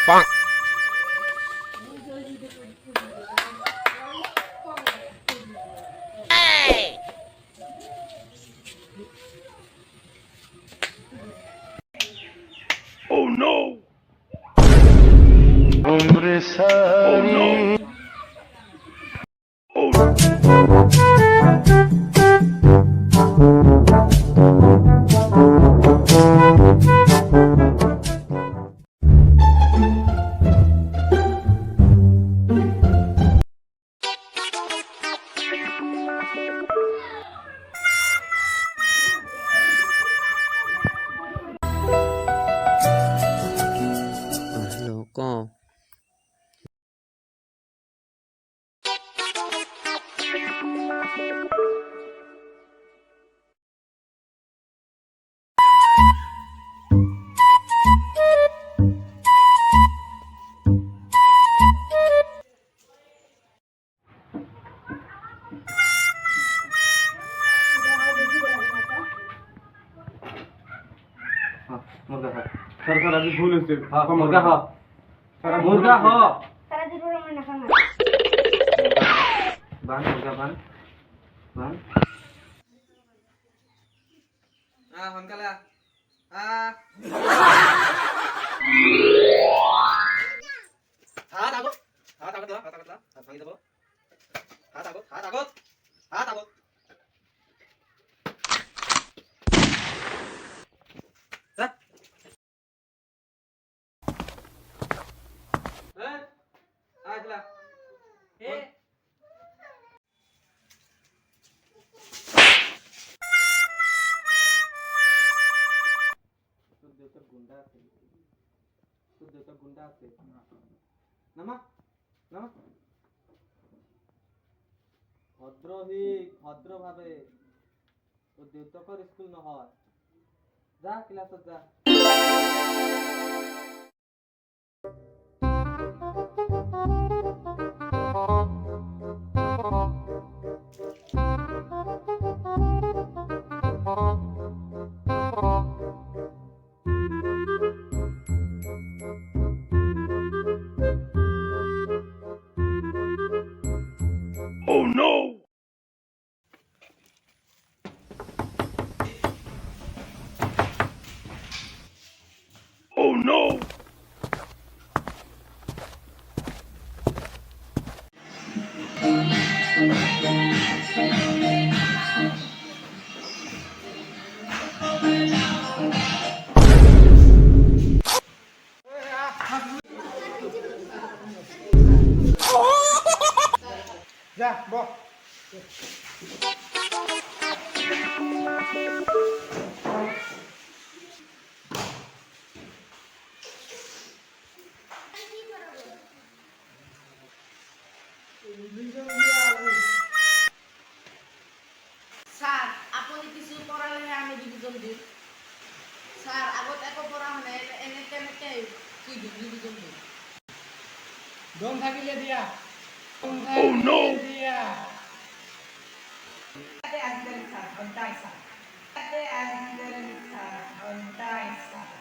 Oh no! Oh no! Hello con. मुर्गा खा sir sir अभी भूल से हां मुर्गा खा सर मुर्गा खा सारा दिन रोना मना खाना बान मुर्गा बान बान हनकाला हात आगो हात आगो हात भांगी दबो हात आगो हात आगो हात आगो सर आजला हे देवता गुंडा असेल नमा नमा भद्र भावे तो देवताकर स्कूल न হয় যা ক্লাসত যা Oh no! Oh no! যা বল স্যার আপনি কিছু পড়ালে আমি ডিভিজন দিই স্যার আগত একো পড়া হলে এনে কেনেকে কি ডিভিজন দিই দম থাকিলে দিয়া Oh no! দিয়া Ate Angel স্যার, বন্টাই স্যার। Ate Angel স্যার, বন্টাই স্যার।